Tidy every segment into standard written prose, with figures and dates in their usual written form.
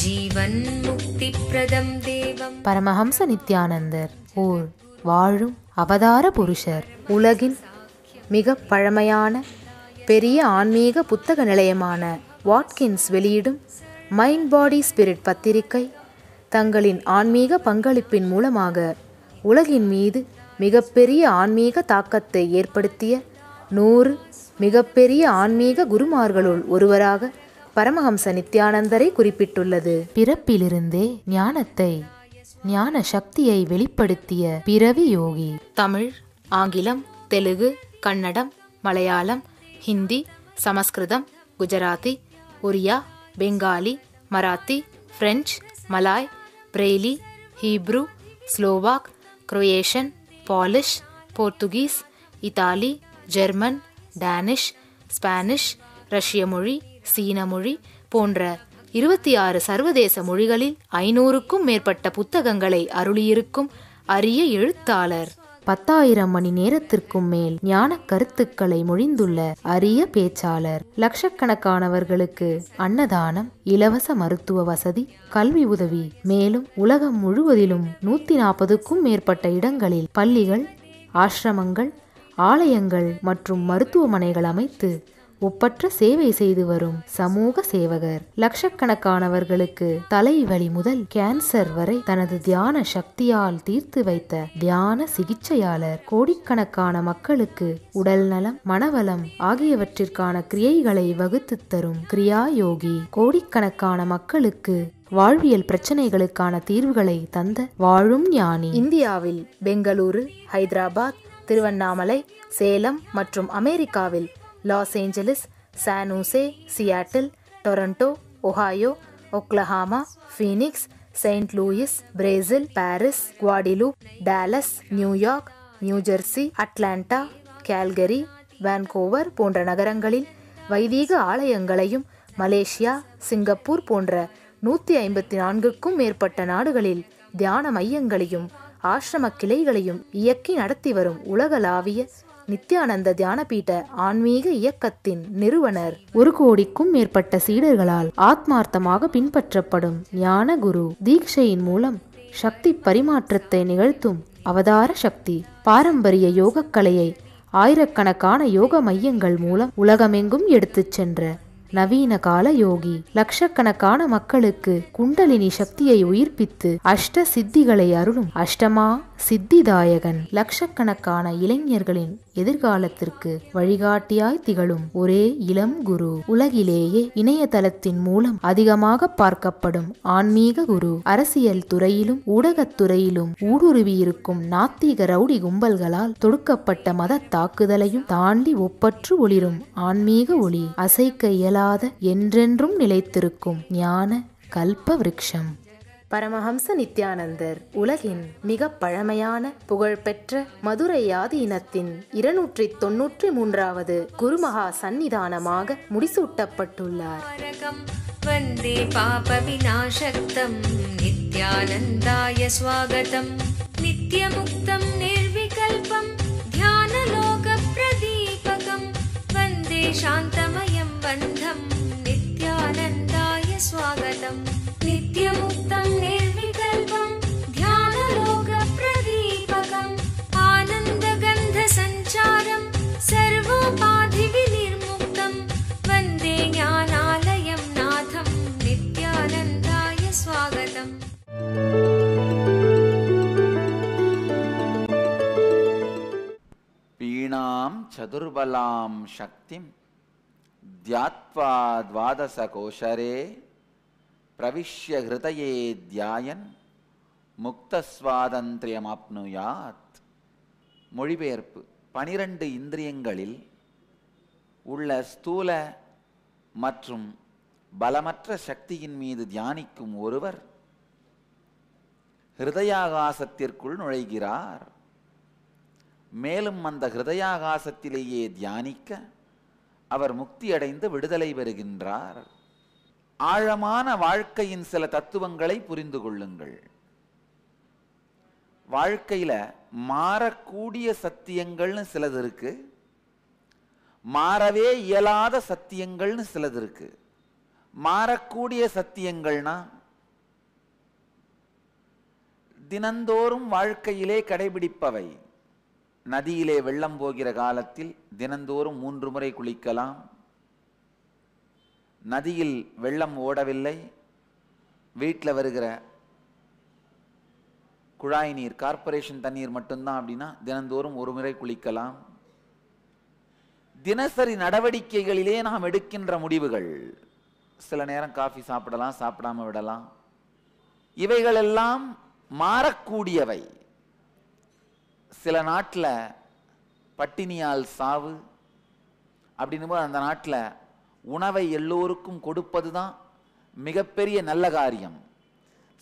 ஜீவன் முக்தி பிரதம் தேவம். பரமஹம்ச நித்யானந்தர் ஓர் வாழும் அவதார புருஷர். உலகின் மிக பழமையான பெரிய ஆன்மீக புத்தக நிலையமான வாட்கின்ஸ் வெளியிடும் மைண்ட் பாடி ஸ்பிரிட் பத்திரிகை தங்களின் ஆன்மீக பங்களிப்பின் மூலமாக உலகின் மீது மிகப்பெரிய ஆன்மீக தாக்கத்தை ஏற்படுத்திய 100 மிகப்பெரிய ஆன்மீக குருமார்களுள் ஒருவராக பரமஹம்ச நித்யானந்தரை குறிப்பிட்டுள்ளது. பிறப்பிலிருந்தே ஞான சக்தியை வெளிப்படுத்திய பிறவி யோகி. தமிழ், ஆங்கிலம், Telugu, Kannada, Malayalam, Hindi, Sanskrit, Gujarati, Oriya, Bengali, Marathi, French, Malay, Braille, Hebrew, Slovak, Croatian, Polish, Portuguese, Italy, German, Danish, Spanish, ரஷ்ய மொழி, சீன மொழி போன்ற 26 சர்வதேச மொழிகளில் 500க்கும் மேற்பட்ட புத்தகங்களை அருளியிருக்கும் அரிய எழுத்தாளர். 10,000 மணி நேரத்திற்கும் மேல் ஞான கருத்துக்களை மொழிந்துள்ள அரிய பேச்சாளர். லட்சக்கணக்கானவர்களுக்கு அன்னதானம், இலவச மருத்துவ வசதி, கல்வி உதவி, மேலும் உலகம் முழுவதிலும் 140க்கும் மேற்பட்ட இடங்களில் பள்ளிகள், ஆசிரமங்கள், ஆலயங்கள் மற்றும் மருத்துவமனைகள் அமைத்து ஒப்பற்ற சேவை செய்து வரும் சமூக சேவகர். லட்சக்கணக்கானவர்களுக்கு தலைவலி முதல் கேன்சர் வரை தனது தியான சக்தியால் தீர்த்து வைத்த தியான சிகிச்சையாளர். கோடிக்கணக்கான மக்களுக்கு உடல் நலம், மனவளம் ஆகியவற்றிற்கான கிரியைகளை வகுத்து தரும் கிரியா யோகி. கோடிக்கணக்கான மக்களுக்கு வாழ்வியல் பிரச்சனைகளுக்கான தீர்வுகளை தந்த வாழும் ஞானி. இந்தியாவில் பெங்களூரு, ஹைதராபாத், திருவண்ணாமலை, சேலம் மற்றும் அமெரிக்காவில் Los Angeles, San Jose, Seattle, Toronto, Ohio, Oklahoma, Phoenix, Saint Louis, Brazil, Paris, Guadeloupe, Dallas, New York, New Jersey, Atlanta, Calgary, Vancouver போன்ற நகரங்களில் வைதீக ஆலயங்களையும், மலேசியா, சிங்கப்பூர் போன்ற 154க்கும் மேற்பட்ட நாடுகளில் தியான மையங்களையும் ஆசிரம கிளைகளையும் இயக்கி நடத்தி வரும் உலகளாவிய நித்யானந்த தியானபீட ஆன்மீக இயக்கத்தின் நிறுவனர். 1 கோடிக்கும் மேற்பட்ட சீடர்களால் ஆத்மார்த்தமாக பின்பற்றப்படும் ஞான குரு. தீட்சையின் மூலம் சக்தி பரிமாற்றத்தை நிகழ்த்தும் அவதார சக்தி. பாரம்பரிய யோகக்கலையை ஆயிரக்கணக்கான யோக மையங்கள் மூலம் உலகமெங்கும் எடுத்துச் சென்ற நவீன கால யோகி. லட்சக்கணக்கான மக்களுக்கு குண்டலினி சக்தியை உயிர்ப்பித்து அஷ்ட சித்திகளை அருளும் அஷ்டமா சித்திதாயகன். லட்சக்கணக்கான இளைஞர்களின் எதிர்காலத்திற்கு வழிகாட்டியாய் திகழும் ஒரே இளம் குரு. உலகிலேயே இணையதளத்தின் மூலம் அதிகமாக பார்க்கப்படும் ஆன்மீக குரு. அரசியல் துறையிலும் ஊடகத்துறையிலும் ஊடுருவியிருக்கும் நாத்திக ரவுடி கும்பல்களால் தொடுக்கப்பட்ட மத தாக்குதலையும் தாண்டி ஒப்பற்று ஒளிரும் ஆன்மீக ஒளி. அசைக்க இயலாத என்றென்றும் நிலைத்திருக்கும் ஞான கல்ப விருட்சம். பரமஹம்ச நித்யானந்தர் உலகின் மிக பழமையான புகழ்பெற்ற மதுரை ஆதீனத்தின் 293வது குருமகா சந்நிதானமாக முடிசூட்டப்பட்டுள்ளார். வந்தே பாப விநாசக்தம் நித்யானந்தாய ஸ்வாகதம். நித்யமுக்தம் நிர்விகல்பம் தியானலோக பிரதீபகம். வந்தே சாந்தமயம் பந்தம் நித்யானந்தாய ஸ்வாகதம். நித்யமுக்தம் நிர்விகல்பம் தியானலோக பிரதீபகம். ஆனந்தகந்த சஞ்சாரம் சர்வோபாதி விநிர்முக்தம். வந்தே ஞானாலயம் நாதம் நித்யானந்தாய ஸ்வாகதம். பீணாம் சதுர்பலாம் சக்திம் த்யாத்வா த்வாதச கோஷரே பிரவிஷ்ய ஹிருதயே தியாயன் முக்த ஸ்வாதந்திரியமாப்னுயாத். மொழிபெயர்ப்பு. 12 இந்திரியங்களில் உள்ள ஸ்தூல மற்றும் பலமற்ற சக்தியின் மீது தியானிக்கும் ஒருவர் ஹிருதயாகாசத்திற்குள் நுழைகிறார். மேலும் அந்த ஹிருதயாகாசத்திலேயே தியானிக்க அவர் முக்தியடைந்து விடுதலை பெறுகின்றார். ஆழமான வாழ்க்கையின் சில தத்துவங்களை புரிந்து கொள்ளுங்கள். வாழ்க்கையில மாறக்கூடிய சத்தியங்கள்னு சிலது இருக்கு, மாறவே இயலாத சத்தியங்கள்னு சிலது இருக்கு. மாறக்கூடிய சத்தியங்கள்னா தினந்தோறும் வாழ்க்கையிலே கடைபிடிப்பவை. நதியிலே வெள்ளம் போகிற காலத்தில் தினந்தோறும் 3 முறை குளிக்கலாம். நதியில் வெள்ளம் ஓடவில்லை, வீட்டில் வருகிற குழாய் நீர், கார்ப்பரேஷன் தண்ணீர் மட்டும்தான் அப்படின்னா தினந்தோறும் 1 முறை குளிக்கலாம். தினசரி நடவடிக்கைகளிலே நாம் எடுக்கின்ற முடிவுகள், சில நேரம் காஃபி சாப்பிடலாம், சாப்பிடாம விடலாம். இவைகளெல்லாம் மாறக்கூடியவை. சில நாட்டில் பட்டினியால் சாவு அப்படின்னும் போது அந்த நாட்டில் உணவை எல்லோருக்கும் கொடுப்பது தான் மிகப்பெரிய நல்ல காரியம்.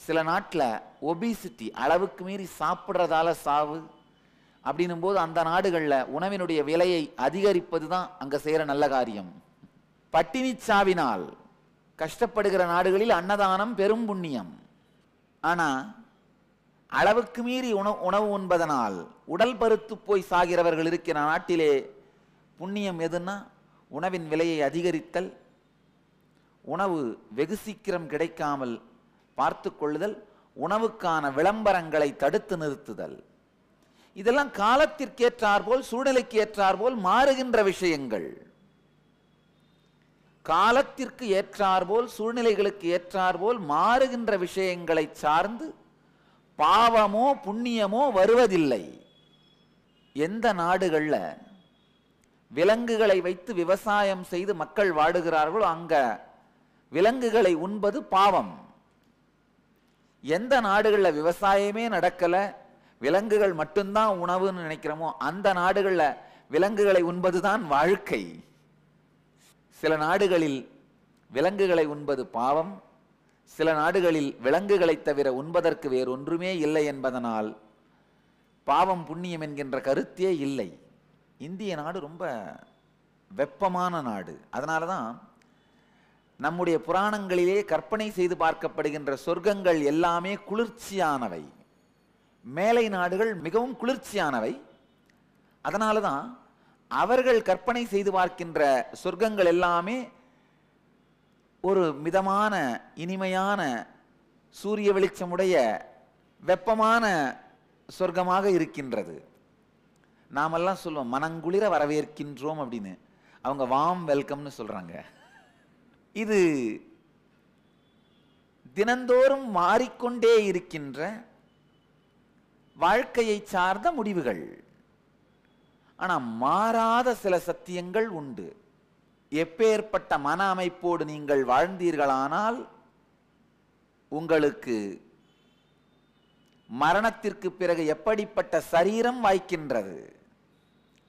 சில நாட்டில் ஒபிசிட்டி, அளவுக்கு மீறி சாப்பிட்றதால சாவு அப்படின்னும் போது அந்த நாடுகளில் உணவினுடைய விலையை அதிகரிப்பது தான் அங்கே செய்கிற நல்ல காரியம். பட்டினி சாவினால் கஷ்டப்படுகிற நாடுகளில் அன்னதானம் பெரும் புண்ணியம். ஆனால் அளவுக்கு மீறி உணவு உண்பதனால் உடல் பருத்து போய் சாகிறவர்கள் இருக்கிற நாட்டிலே புண்ணியம் எதுன்னா உணவின் விலையை அதிகரித்தல், உணவு வெகு சீக்கிரம் கிடைக்காமல் பார்த்து கொள்ளுதல், உணவுக்கான விளம்பரங்களை தடுத்து நிறுத்துதல். இதெல்லாம் காலத்திற்கேற்றாற்போல், சூழ்நிலைக்கு ஏற்றாற்போல் மாறுகின்ற விஷயங்கள். காலத்திற்கு ஏற்றாற்போல், சூழ்நிலைகளுக்கு ஏற்றாற்போல் மாறுகின்ற விஷயங்களை சார்ந்து பாவமோ புண்ணியமோ வருவதில்லை. எந்த நாடுகளில் விலங்குகளை வைத்து விவசாயம் செய்து மக்கள் வாடுகிறார்களோ அங்க விலங்குகளை உண்பது பாவம். எந்த நாடுகளில் விவசாயமே நடக்கல, விலங்குகள் மட்டும்தான் உணவுன்னு நினைக்கிறோமோ அந்த நாடுகளில் விலங்குகளை உண்பதுதான் வாழ்க்கை. சில நாடுகளில் விலங்குகளை உண்பது பாவம், சில நாடுகளில் விலங்குகளை தவிர உண்பதற்கு வேறு ஒன்றுமே இல்லை என்பதனால் பாவம் புண்ணியம் என்கின்ற கருத்தே இல்லை. இந்திய நாடு ரொம்ப வெப்பமான நாடு. அதனால தான் நம்முடைய புராணங்களிலே கற்பனை செய்து பார்க்கப்படுகின்ற சொர்க்கங்கள் எல்லாமே குளிர்ச்சியானவை. மேலை நாடுகள் மிகவும் குளிர்ச்சியானவை. அதனால தான் அவர்கள் கற்பனை செய்து பார்க்கின்ற சொர்க்கங்கள் எல்லாமே ஒரு மிதமான இனிமையான சூரிய வெளிச்சமுடைய வெப்பமான சொர்க்கமாக இருக்கின்றது. நாமெல்லாம் சொல்லுவோம் மனங்குளிர வரவேற்கின்றோம் அப்படின்னு, அவங்க வார்ம் வெல்கம்னு சொல்றாங்க. இது தினந்தோறும் மாறிக்கொண்டே இருக்கின்ற வாழ்க்கையை சார்ந்த முடிவுகள். ஆனால் மாறாத சில சத்தியங்கள் உண்டு. எப்பேற்பட்ட மன அமைப்போடு நீங்கள் வாழ்ந்தீர்களானால் உங்களுக்கு மரணத்திற்கு பிறகு எப்படிப்பட்ட சரீரம் வாய்க்கின்றது,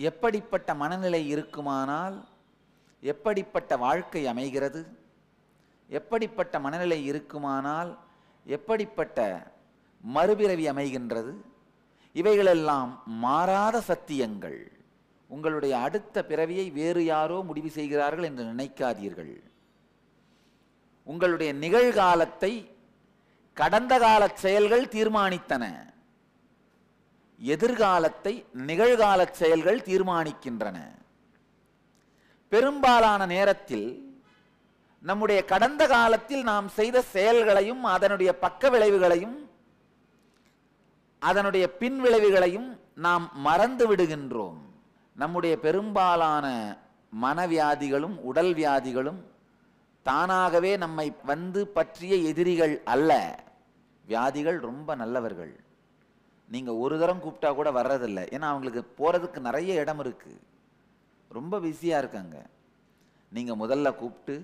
எப்படிப்பட்ட மனநிலை இருக்குமானால் எப்படிப்பட்ட வாழ்க்கை அமைகிறது, எப்படிப்பட்ட மனநிலை இருக்குமானால் எப்படிப்பட்ட மறுபிறவி அமைகின்றது. இவைகளெல்லாம் மாறாத சத்தியங்கள். உங்களுடைய அடுத்த பிறவியை வேறு யாரோ முடிவு செய்கிறார்கள் என்று நினைக்காதீர்கள். உங்களுடைய நிகழ்காலத்தை கடந்த கால செயல்கள் தீர்மானித்தன, எதிர்காலத்தை நிகழ்கால செயல்கள் தீர்மானிக்கின்றன. பெரும்பாலான நேரத்தில் நம்முடைய கடந்த காலத்தில் நாம் செய்த செயல்களையும் அதனுடைய பக்க விளைவுகளையும் அதனுடைய பின் விளைவுகளையும் நாம் மறந்து விடுகின்றோம். நம்முடைய பெரும்பாலான மனவியாதிகளும் உடல் வியாதிகளும் தானாகவே நம்மை வந்து பற்றிய எதிரிகள் அல்ல. வியாதிகள் ரொம்ப நல்லவர்கள். நீங்க ஒரு தரம் கூப்பிட்டா கூட வர்றதில்லை. ஏன்னா அவங்களுக்கு போறதுக்கு நிறைய இடம் இருக்கு, ரொம்ப பிஸியா இருக்காங்க. நீங்க முதல்ல கூப்பிட்டு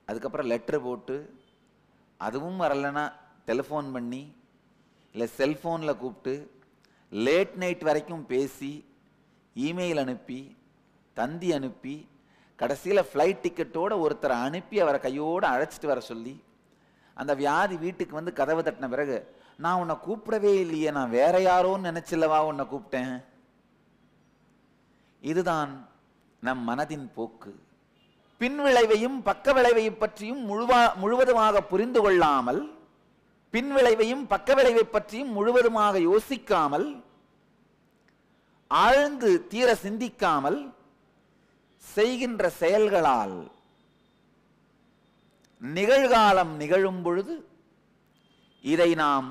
அதுக்கப்புறம் லெட்டர் போட்டு, அதுவும் வரலைன்னா டெலிஃபோன் பண்ணி இல்லை செல்ஃபோனில் கூப்பிட்டு லேட் நைட் வரைக்கும் பேசி இமெயில் அனுப்பி தந்தி அனுப்பி கடைசியில் ஃப்ளைட் டிக்கெட்டோடு ஒருத்தரை அனுப்பி அவரை கையோடு அழைச்சிட்டு வர சொல்லி அந்த வியாதி வீட்டுக்கு வந்து கதவை தட்டின பிறகு, நான் உன்னை கூப்பிடவே இல்லையே, நான் வேற யாரோன்னு நினைச்சில்லவா உன்னை கூப்பிட்டேன். இதுதான் நம் மனதின் போக்கு. பின் விளைவையும் பக்க விளைவையும் பற்றியும் முழுவதுமாக புரிந்து கொள்ளாமல், பின் விளைவையும் பக்க விளைவை பற்றியும் முழுவதுமாக யோசிக்காமல், ஆழ்ந்து தீர சிந்திக்காமல் செய்கின்ற செயல்களால் நிகழ்காலம் நிகழும் பொழுது இதை நாம்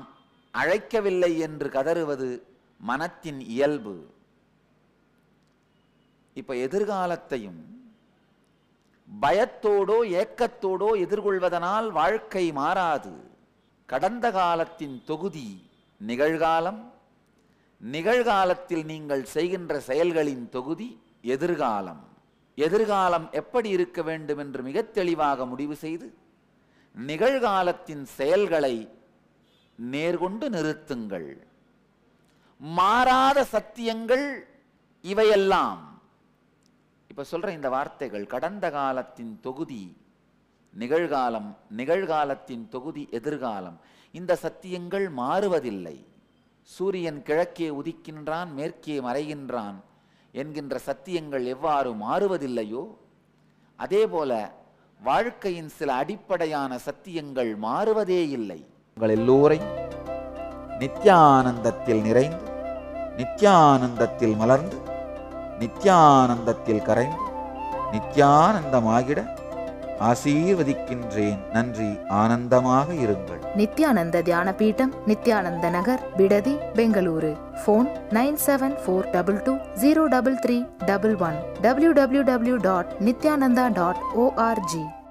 அழைக்கவில்லை என்று கதறுவது மனத்தின் இயல்பு. இப்ப எதிர்காலத்தையும் பயத்தோடோ ஏக்கத்தோடோ எதிர்கொள்வதனால் வாழ்க்கை மாறாது. கடந்த காலத்தின் தொகுதி நிகழ்காலம், நிகழ்காலத்தில் நீங்கள் செய்கின்ற செயல்களின் தொகுதி எதிர்காலம். எதிர்காலம் எப்படி இருக்க வேண்டும் என்று மிக தெளிவாக முடிவு செய்து நிகழ்காலத்தின் செயல்களை நேர்கொண்டு நிறுத்துங்கள். மாறாத சத்தியங்கள் இவையெல்லாம். இப்ப சொல்ற இந்த வார்த்தைகள் கடந்த காலத்தின் தொகுதி நிகழ்காலம், நிகழ்காலத்தின் தொகுதி எதிர்காலம். இந்த சத்தியங்கள் மாறுவதில்லை. சூரியன் கிழக்கே உதிக்கின்றான், மேற்கே மறைகின்றான் என்கின்ற சத்தியங்கள் எவ்வாறு மாறுவதில்லையோ அதேபோல வாழ்க்கையின் சில அடிப்படையான சத்தியங்கள் மாறுவதே இல்லை. உங்கள் எல்லோரையும் நித்யானந்தத்தில் நிறைந்து, நித்யானந்தத்தில் மலர்ந்து, நித்யானந்தத்தில் கரைந்து, நித்யானந்தமாகிட ஆசீர்வதிக்கின்றேன். நன்றி. ஆனந்தமாக இருங்கள். நித்யானந்த தியான பீடம், நித்யானந்த நகர், பிடதி, பெங்களூரு. Phone 9742203311 www.nityananda.org.